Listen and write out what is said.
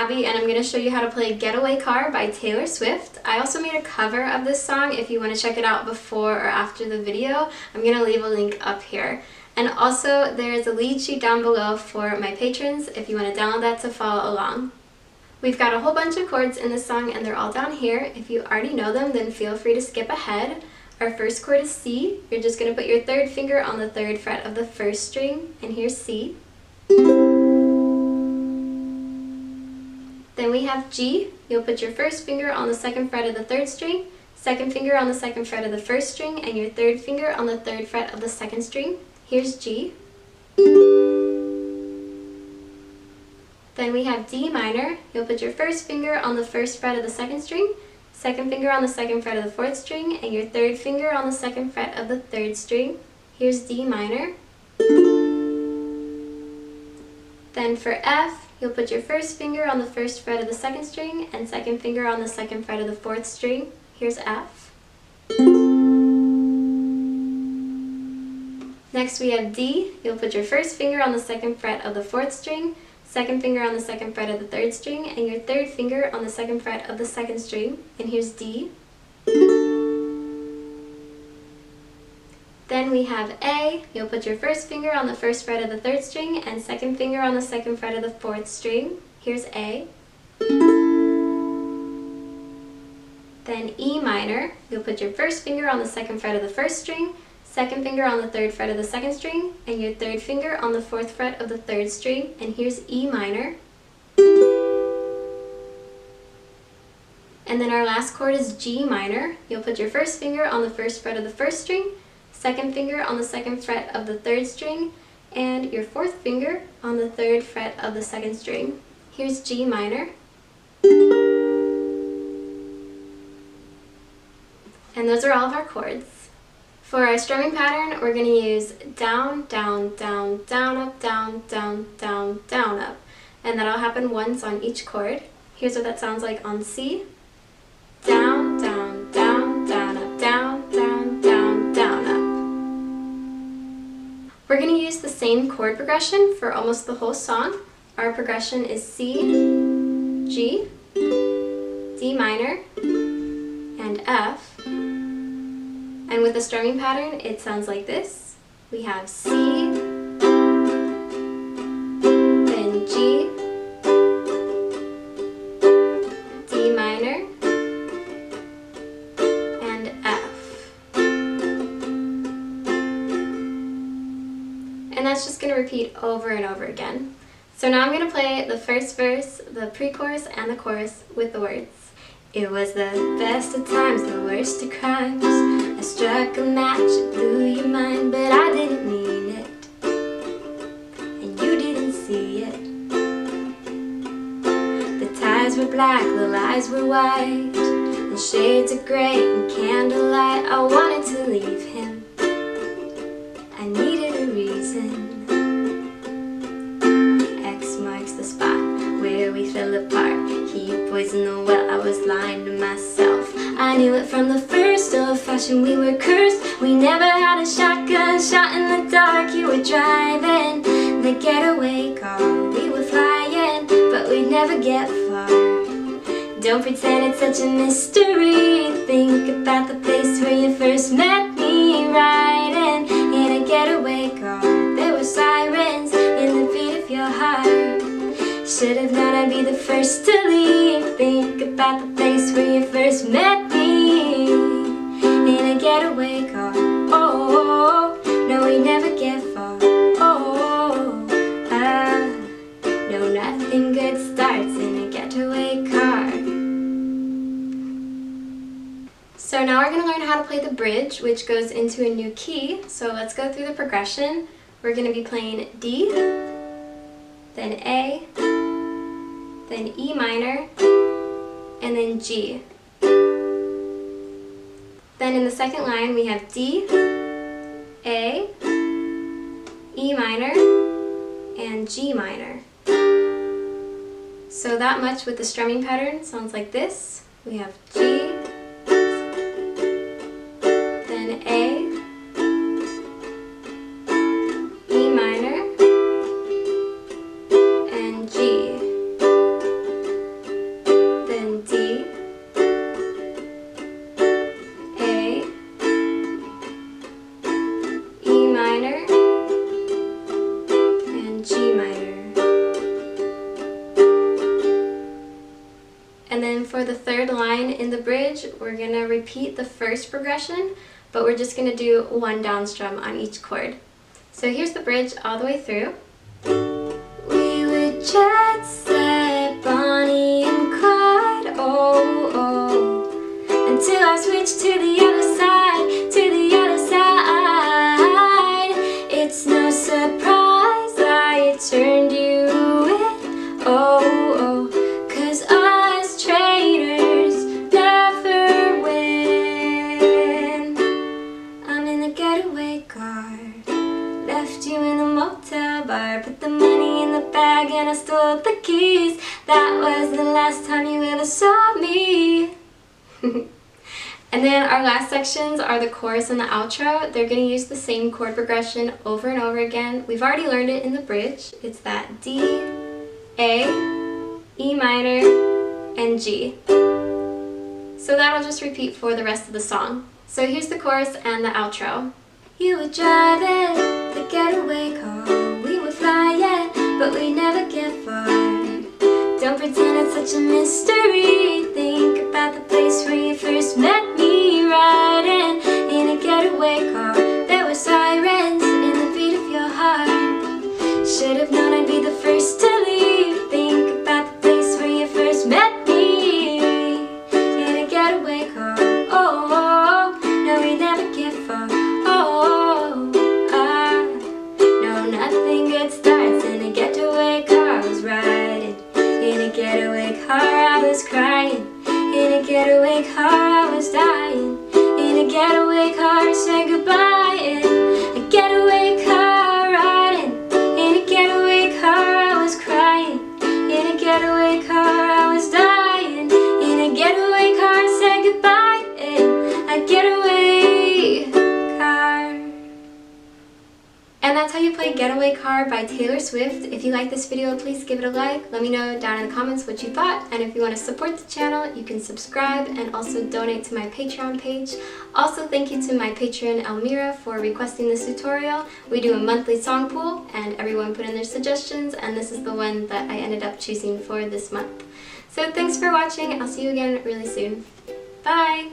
Abby and I'm going to show you how to play Getaway Car by Taylor Swift. I also made a cover of this song if you want to check it out before or after the video. I'm going to leave a link up here. And also there is a lead sheet down below for my patrons if you want to download that to follow along. We've got a whole bunch of chords in this song and they're all down here. If you already know them, then feel free to skip ahead. Our first chord is C. You're just going to put your third finger on the 3rd fret of the 1st string, and here's C. Then we have G. You'll put your first finger on the 2nd fret of the 3rd string, 2nd finger on the 2nd fret of the 1st string, and your 3rd finger on the 3rd fret of the 2nd string. Here's G. Then we have D minor. You'll put your first finger on the 1st fret of the 2nd string, 2nd finger on the 2nd fret of the 4th string, and your 3rd finger on the 2nd fret of the 3rd string. Here's D minor. Then for F, you'll put your first finger on the 1st fret of the 2nd string and 2nd finger on the 2nd fret of the 4th string. Here's F. Next we have D. You'll put your first finger on the 2nd fret of the 4th string, 2nd finger on the 2nd fret of the 3rd string, and your 3rd finger on the 2nd fret of the 2nd string, and here's D. Then we have A. You'll put your first finger on the 1st fret of the 3rd string and 2nd finger on the 2nd fret of the 4th string. Here's A. Then E minor. You'll put your first finger on the 2nd fret of the 1st string, 2nd finger on the 3rd fret of the 2nd string, and your 3rd finger on the 4th fret of the 3rd string, and here's E minor. And then our last chord is G minor. You'll put your first finger on the 1st fret of the 1st string, 2nd finger on the 2nd fret of the 3rd string, and your 4th finger on the 3rd fret of the 2nd string. Here's G minor. And those are all of our chords. For our strumming pattern, we're going to use down, down, down, down, up, down, down, down, down, up. And that'll happen once on each chord. Here's what that sounds like on C. Down, down, down, down, up, down, down, down, down, up. We're going to use the same chord progression for almost the whole song. Our progression is C, G, D minor, and F. And with the strumming pattern, it sounds like this. We have C, then G, D minor, and F. And that's just going to repeat over and over again. So now I'm going to play the first verse, the pre-chorus, and the chorus with the words. It was the best of times, the worst of crimes. I struck a match, it blew your mind, but I didn't mean it, and you didn't see it. The ties were black, the lies were white, and shades of gray and candlelight. I wanted to leave him, I needed a reason. X marks the spot where we fell apart. He poisoned the well, I was lying to myself. I knew it from the first, old fashioned, we were cursed. We never had a shotgun shot in the dark. You were driving the getaway car. We were flying, but we'd never get far. Don't pretend it's such a mystery. Think about the place where you first met me. Riding in a getaway car. There were sirens in the beat of your heart. Should have known I'd be the first to leave. Think about the place where you first met me. In a getaway car. Oh, no, we never get far. Oh, no, nothing good starts in a getaway car. So now we're going to learn how to play the bridge, which goes into a new key. So let's go through the progression. We're going to be playing D, then A, then E minor, and then G. Then in the second line we have D, A, E minor, and G minor. So that much with the strumming pattern sounds like this. We have G, then A, E minor, and G. And then for the third line in the bridge, we're gonna repeat the first progression, but we're just gonna do one down strum on each chord. So here's the bridge all the way through. We would jet set Bonnie and Clyde, oh, oh, until I switched to the other side, to the other side. It's no surprise I turned you in, oh, oh, 'cause us traitors never win. I'm in the getaway car, left you in the motel bar, put the money in the bag and I stole the keys. That was the last time you ever saw me. And then our last sections are the chorus and the outro. They're going to use the same chord progression over and over again. We've already learned it in the bridge. It's that D, A, E minor, and G. So that'll just repeat for the rest of the song. So here's the chorus and the outro. You were driving the getaway car, we were flying, but we never get far. Don't pretend it's such a mystery, think about the place where you first met me. Riding in a getaway car, there were sirens in the beat of your heart. Should have known I'd be the first to leave, think about the place where you first met me. In a getaway car, oh, oh, no, we never get far. Nothing good starts in a getaway car. I was riding in a getaway car, I was crying. In a getaway car, I was dying. In a getaway car, say goodbye. In a getaway car, riding. In a getaway car, I was crying. In a getaway car, I was dying. In a getaway car, say goodbye. In a getaway car. And that's how you play Getaway Car by Taylor Swift. If you like this video, please give it a like. Let me know down in the comments what you thought. And if you want to support the channel, you can subscribe and also donate to my Patreon page. Also, thank you to my patron Elmira for requesting this tutorial. We do a monthly song pool and everyone put in their suggestions, and this is the one that I ended up choosing for this month. So thanks for watching. I'll see you again really soon. Bye!